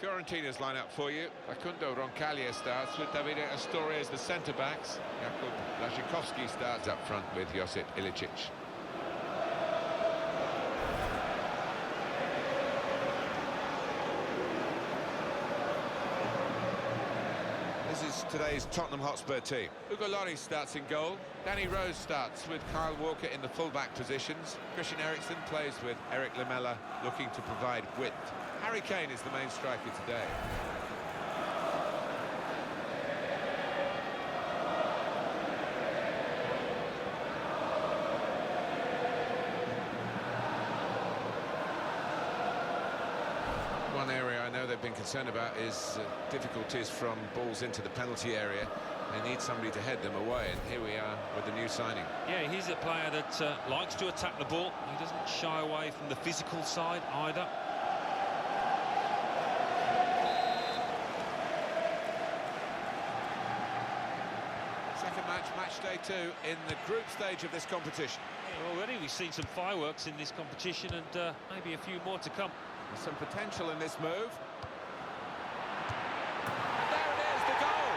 Fiorentina's line-up for you. Facundo Roncaglia starts with Davide Astori as the centre-backs. Jakub Blaszczykowski starts up front with Josip Ilicic. This is today's Tottenham Hotspur team. Hugo Lloris starts in goal. Danny Rose starts with Kyle Walker in the full-back positions. Christian Eriksen plays with Eric Lamela looking to provide width. Harry Kane is the main striker today. One area I know they've been concerned about is difficulties from balls into the penalty area. They need somebody to head them away, and here we are with the new signing. Yeah, he's a player that likes to attack the ball. He doesn't shy away from the physical side either. Second match day 2 in the group stage of this competition. Yeah, already we've seen some fireworks in this competition, and maybe a few more to come. There's some potential in this move. And there it is, the goal!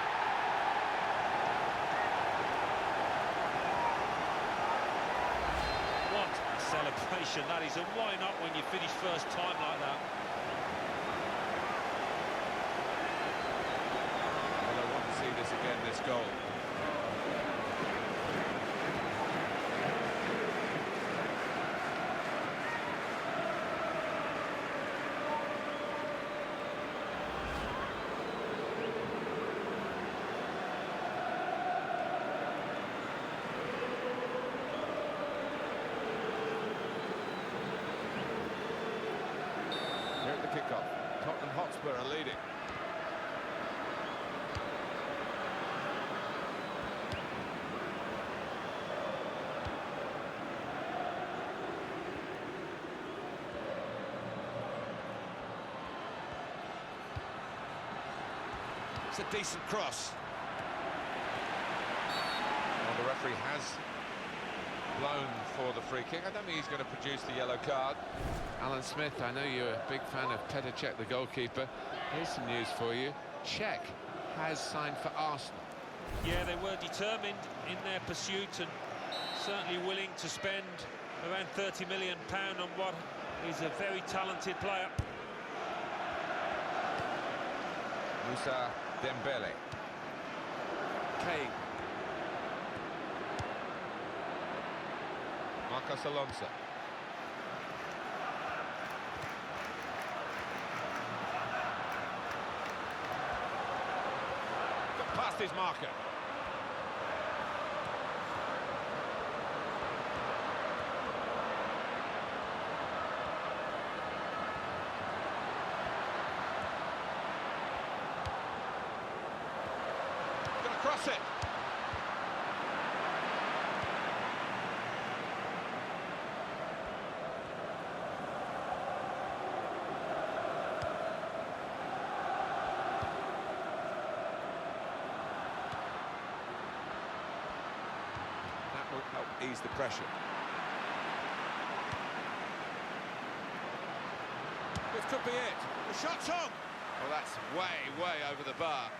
What a celebration that is, and why not when you finish first time like that? Well, I want to see this again, this goal. Here at the kickoff, Tottenham Hotspur are leading. It's a decent cross. Well, the referee has blown for the free kick. I don't think he's going to produce the yellow card. Alan Smith, I know you're a big fan of Petr Cech, the goalkeeper. Here's some news for you. Cech has signed for Arsenal. Yeah, they were determined in their pursuit and certainly willing to spend around £30 million on what is a very talented player. Moussa Dembele. Kane. Marcos Alonso. Got past his marker. Gonna cross it. That will help ease the pressure. This could be it. The shot's on. Well, that's way over the bar.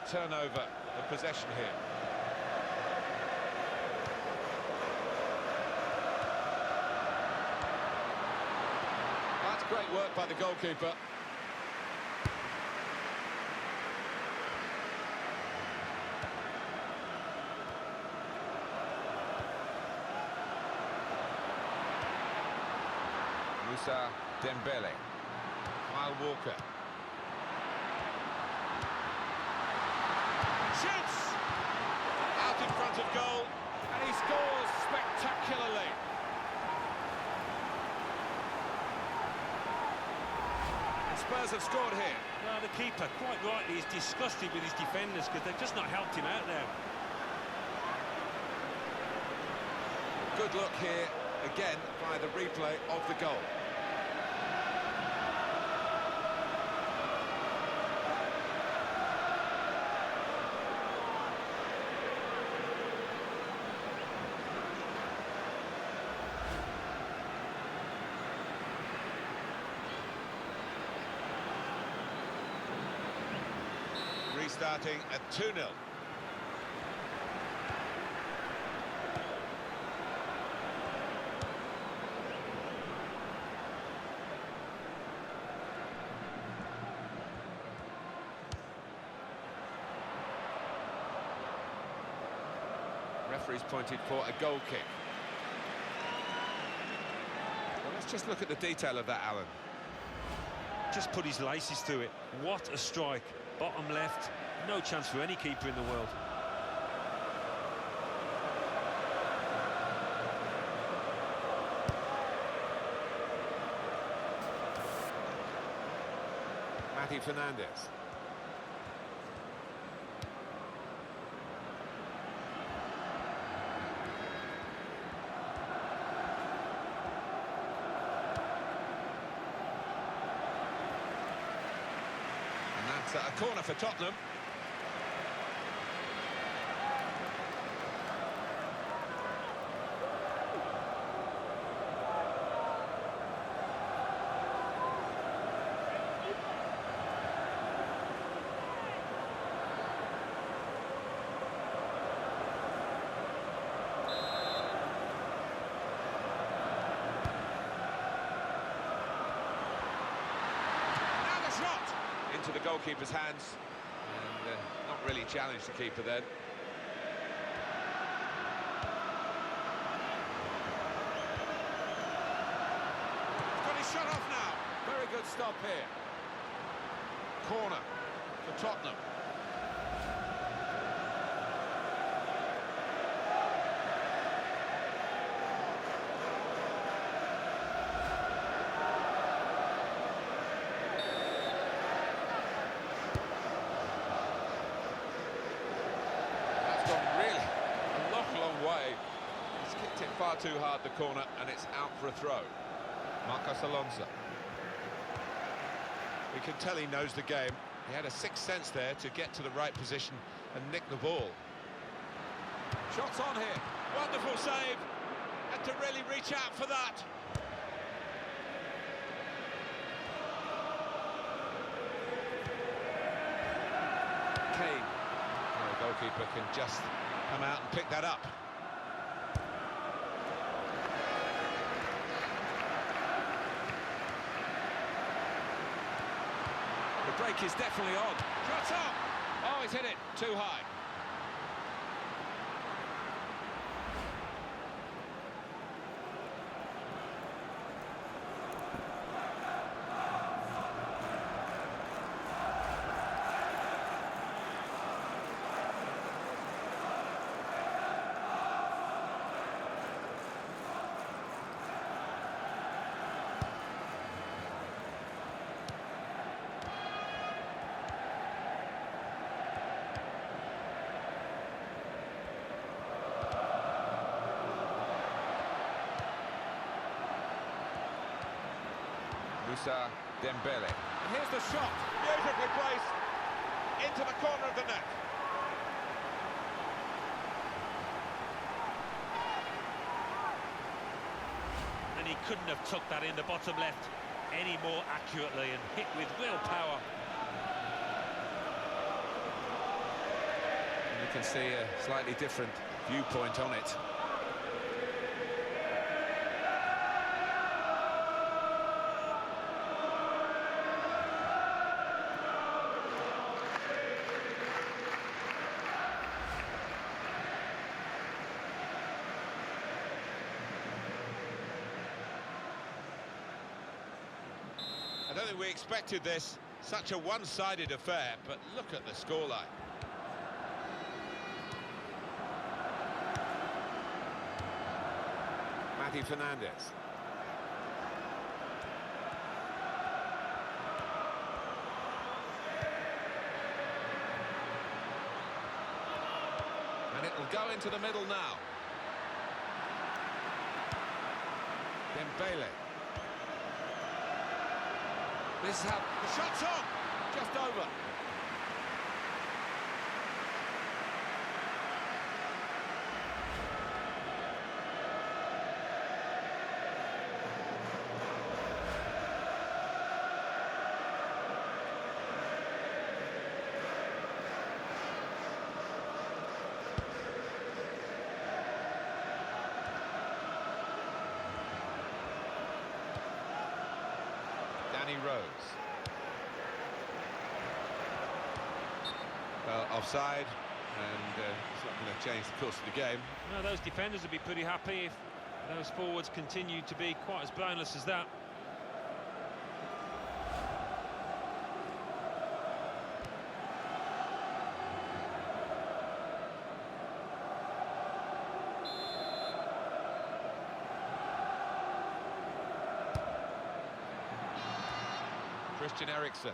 turnover of possession here. That's great work by the goalkeeper. Moussa Dembele. Kyle Walker. Shoots! Out in front of goal, and he scores spectacularly. And Spurs have scored here. Well, the keeper, quite rightly, is disgusted with his defenders because they've just not helped him out there. Good look here, again, by the replay of the goal. Restarting at 2-0. Referee's pointed for a goal kick. Well, let's just look at the detail of that, Alan. Just put his laces through it. What a strike. Bottom left. No chance for any keeper in the world. Matty Fernandez. That's a corner for Tottenham. Into the goalkeeper's hands, and not really challenged the keeper then. Got his shot off now. Very good stop here. Corner for Tottenham. He's kicked it far too hard, the corner, and it's out for a throw. Marcos Alonso. We can tell he knows the game. He had a sixth sense there to get to the right position and nick the ball. Shots on here. Wonderful save. Had to really reach out for that. Kane. The goalkeeper can just come out and pick that up. The break is definitely on. Shots up! Oh, he's hit it too high. Moussa Dembele. And here's the shot, beautifully placed into the corner of the net. And he couldn't have tucked that in the bottom left any more accurately and hit with real power. We can see a slightly different viewpoint on it. I don't think we expected this, such a one-sided affair, but look at the scoreline. Matty Fernandez. And it will go into the middle now. Dembele. This is how the shot's on, just over. Danny Rose. Well, offside, and it's not going to change the course of the game. No, those defenders would be pretty happy if those forwards continue to be quite as blameless as that. Christian Eriksen.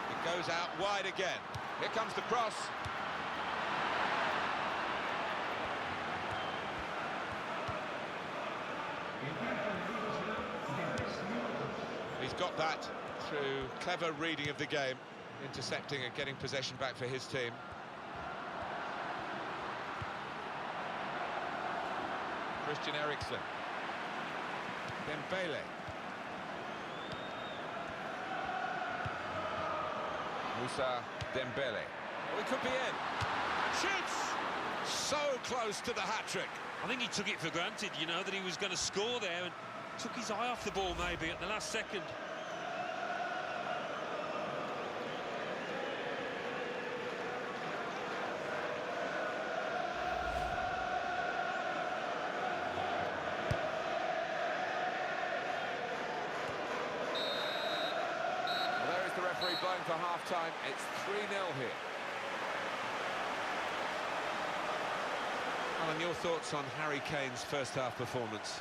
It goes out wide again. Here comes the cross. He's got that through clever reading of the game, intercepting and getting possession back for his team. Christian Eriksen. Dembele. Moussa Dembele. Oh, he could be in. And shoots! So close to the hat-trick. I think he took it for granted, you know, that he was going to score there and took his eye off the ball maybe at the last second. Blowing for half-time, it's 3-0 here. Alan, your thoughts on Harry Kane's first-half performance?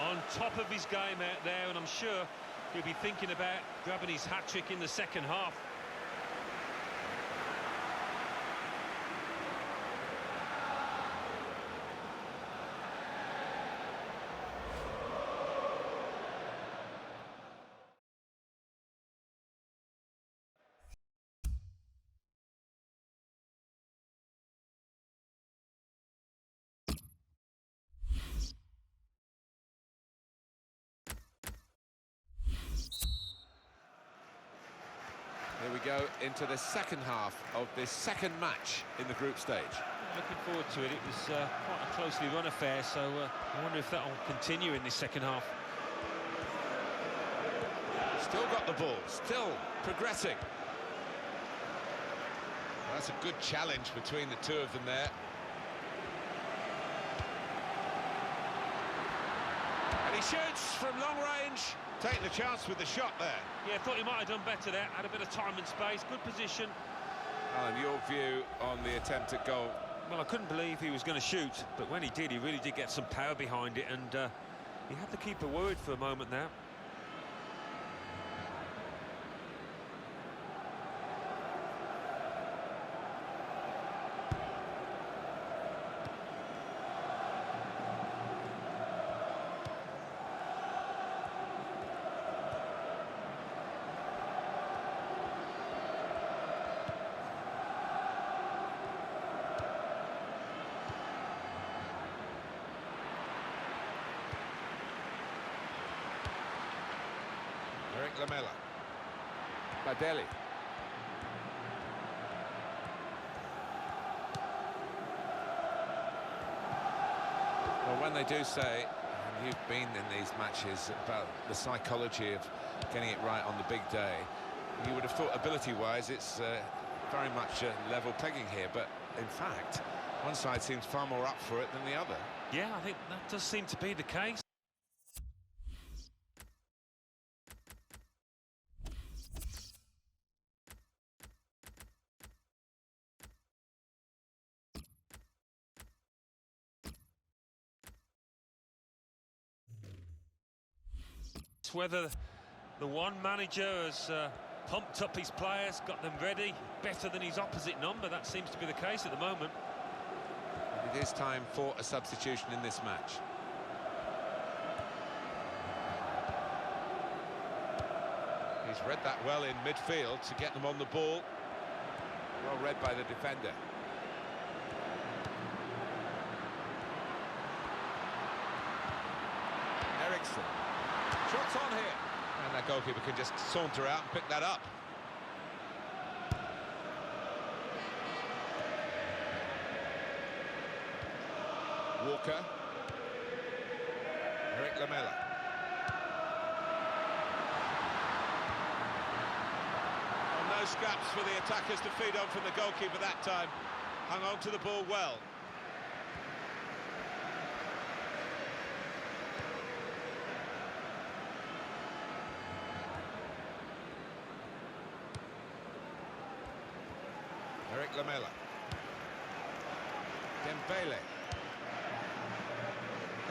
On top of his game out there, and I'm sure he'll be thinking about grabbing his hat-trick in the second half. Here we go into the second half of this second match in the group stage. Looking forward to it. It was quite a closely run affair, so I wonder if that will continue in this second half. Still got the ball, still progressing. That's a good challenge between the two of them there. And he shoots from long range. Taking the chance with the shot there. Yeah, thought he might have done better there. Had a bit of time and space, good position. Alan, your view on the attempt at goal? Well, I couldn't believe he was going to shoot, but when he did, he really did get some power behind it, and he had the keeper worried for a moment there. Lamela. Badeli. Well, when they do say, and you've been in these matches, about the psychology of getting it right on the big day, you would have thought ability-wise it's very much a level pegging here, but in fact, one side seems far more up for it than the other. Yeah, I think that does seem to be the case. It's whether the one manager has pumped up his players, got them ready, better than his opposite number. That seems to be the case at the moment. It is time for a substitution in this match. He's read that well in midfield to get them on the ball. Well read by the defender. Eriksson. Shots on here. And that goalkeeper can just saunter out and pick that up. Walker. Eric Lamela. Well, no scraps for the attackers to feed on from the goalkeeper that time. Hung on to the ball well. Eric Lamela. Dembele.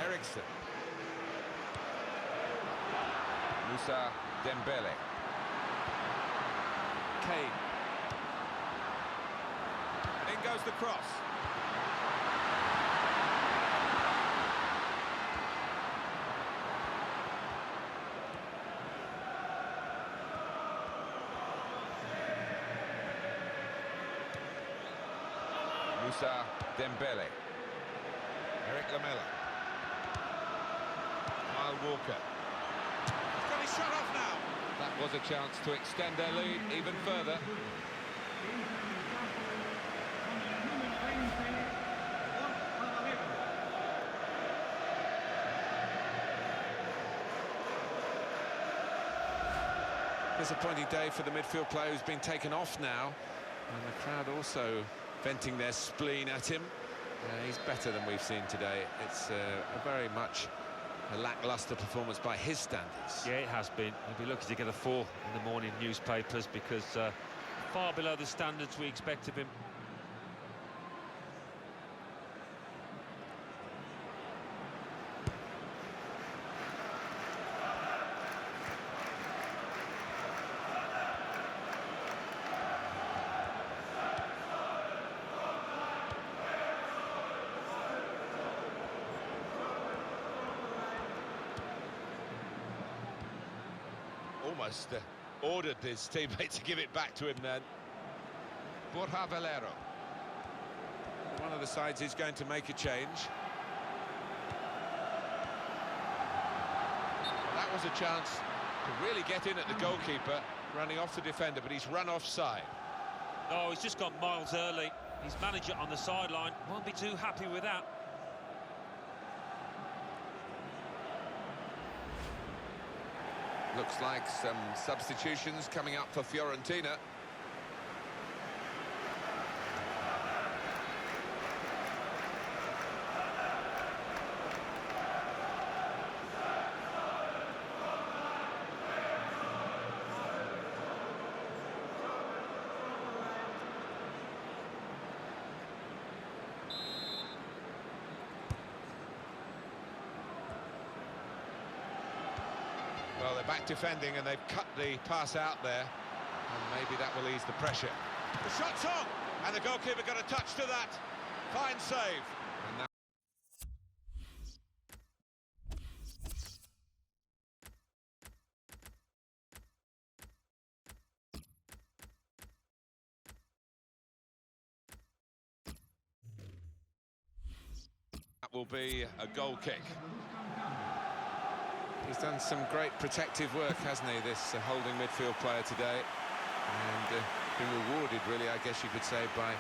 Eriksson. Moussa Dembele. Kane. In goes the cross. Moussa Dembele. Eric Lamela. Walker. He's got his shot off now. That was a chance to extend their lead even further. Disappointing day for the midfield player who's been taken off now. And the crowd also venting their spleen at him. He's better than we've seen today. It's a very much a lacklustre performance by his standards. Yeah, it has been. He'll be lucky to get a 4 in the morning newspapers because far below the standards we expect of him. Almost ordered his teammate to give it back to him then. Borja Valero. One of the sides is going to make a change. That was a chance to really get in at the goalkeeper, running off the defender, but he's run offside. Oh, he's just gone miles early. His manager on the sideline won't be too happy with that. Looks like some substitutions coming up for Fiorentina. Well, they're back defending and they've cut the pass out there. And maybe that will ease the pressure. The shot's on! And the goalkeeper got a touch to that. Fine save. And now that will be a goal kick. He's done some great protective work, hasn't he, this holding midfield player today. been rewarded, really, I guess you could say, by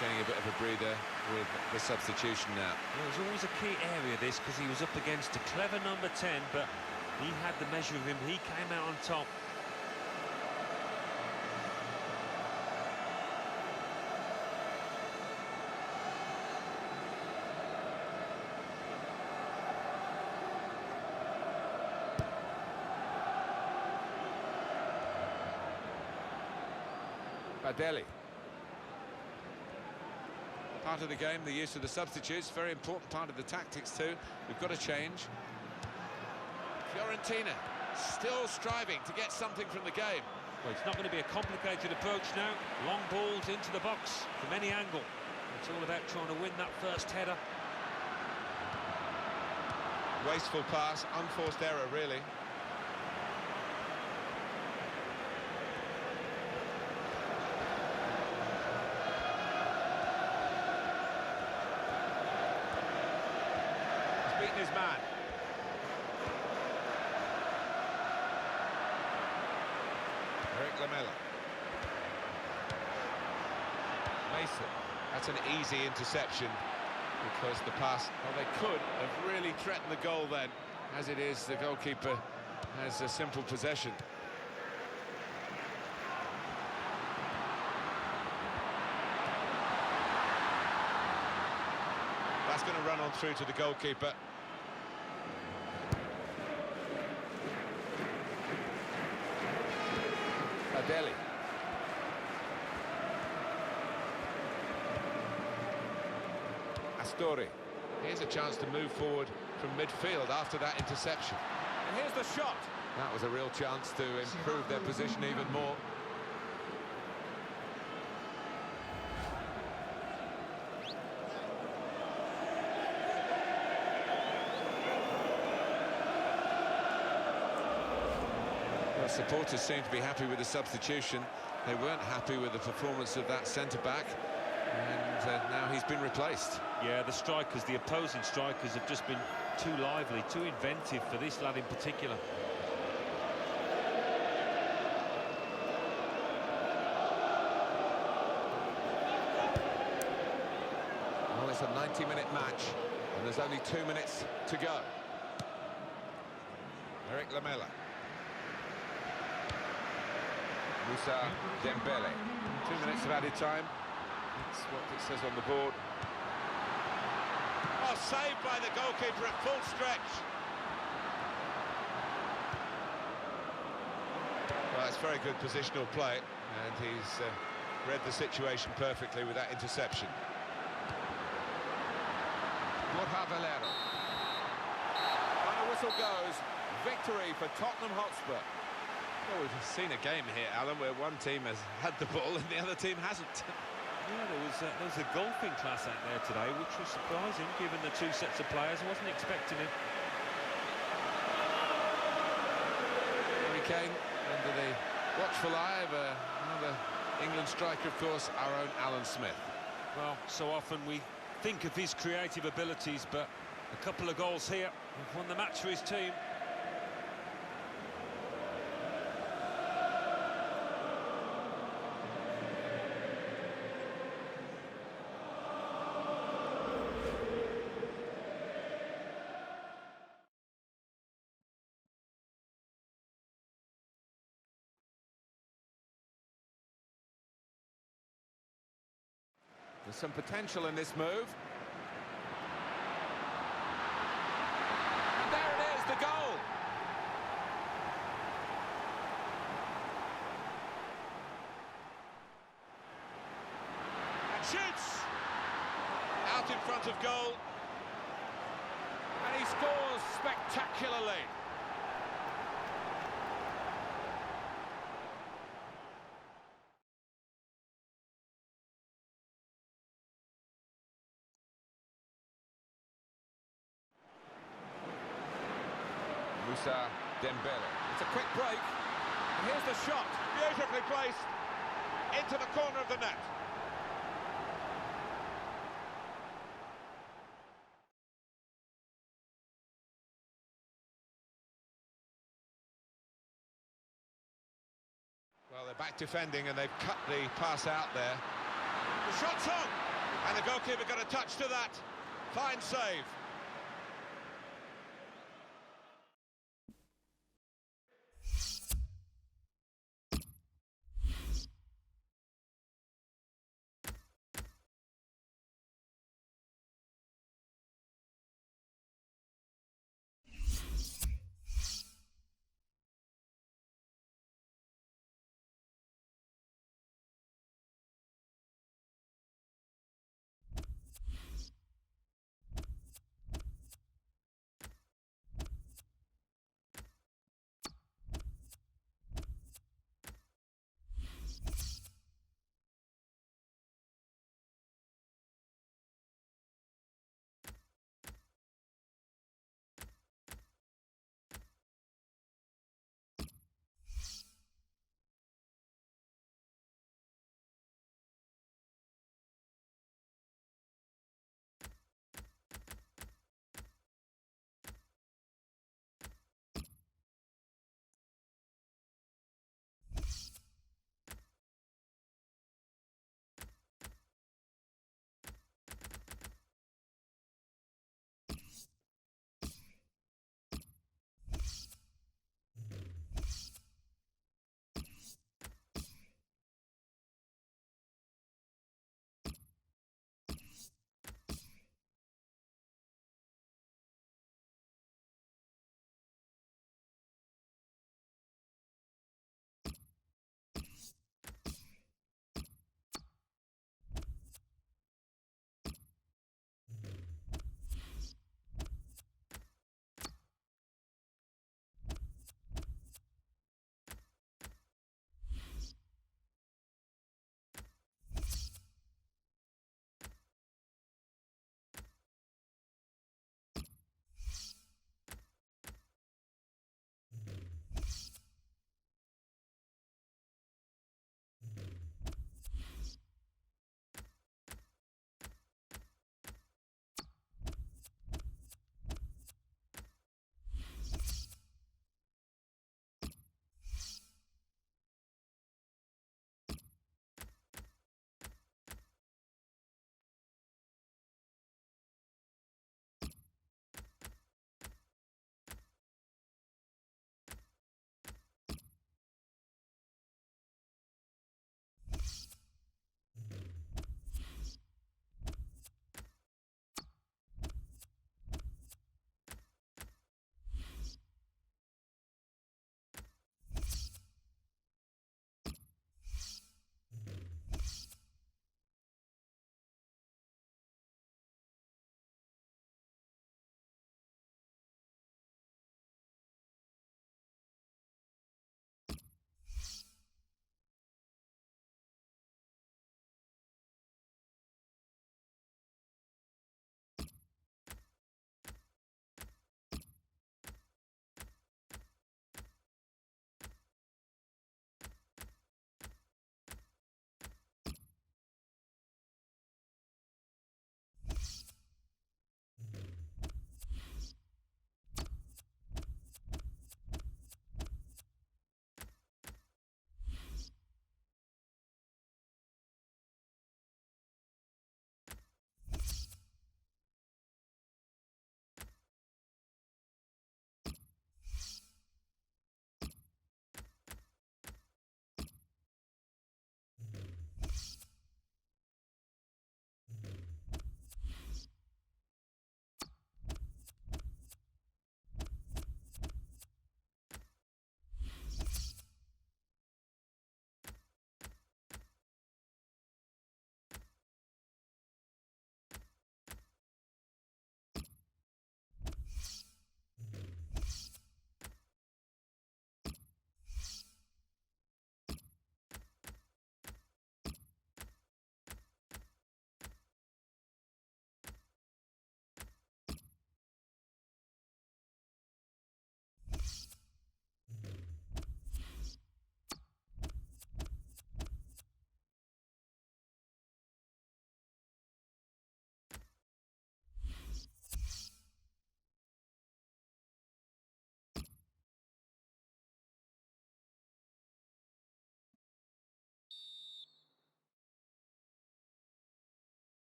getting a bit of a breather with the substitution now. Well, it was always a key area, this, because he was up against a clever number 10, but he had the measure of him. He came out on top. Badeli. Part of the game, the use of the substitutes, very important part of the tactics too. We've got to change. Fiorentina still striving to get something from the game. Well, it's not going to be a complicated approach now. Long balls into the box from any angle. It's all about trying to win that first header. Wasteful pass, unforced error, really. Beaten his man. Eric Lamela. Mason. That's an easy interception because the pass, well, they could have really threatened the goal then. As it is, the goalkeeper has a simple possession. That's going to run on through to the goalkeeper. Badeli. Astori. Here's a chance to move forward from midfield after that interception. And here's the shot. That was a real chance to improve their position even more. Supporters seem to be happy with the substitution. They weren't happy with the performance of that centre-back, and now he's been replaced. Yeah, the strikers, the opposing strikers, have just been too lively, too inventive for this lad in particular. Well, it's a 90-minute match, and there's only 2 minutes to go. Eric Lamela. Moussa Dembele. 2 minutes of added time. That's what it says on the board. Oh, saved by the goalkeeper at full stretch. Well, it's very good positional play, and he's read the situation perfectly with that interception. Borja Valero. Final whistle goes. Victory for Tottenham Hotspur. Well, we've seen a game here, Alan, where one team has had the ball and the other team hasn't. Yeah, there was a golfing class out there today, which was surprising, given the two sets of players. I wasn't expecting it. Harry Kane under the watchful eye of another England striker, of course, our own Alan Smith. Well, so often we think of his creative abilities, but a couple of goals here have won the match for his team. There's some potential in this move. And there it is, the goal! And shoots! Out in front of goal. And he scores spectacularly. Moussa Dembele. It's a quick break. And here's the shot. Beautifully placed into the corner of the net. Well, they're Back defending, and they've cut the pass out there. The shot's on, and the goalkeeper got a touch to that. Fine save.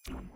you.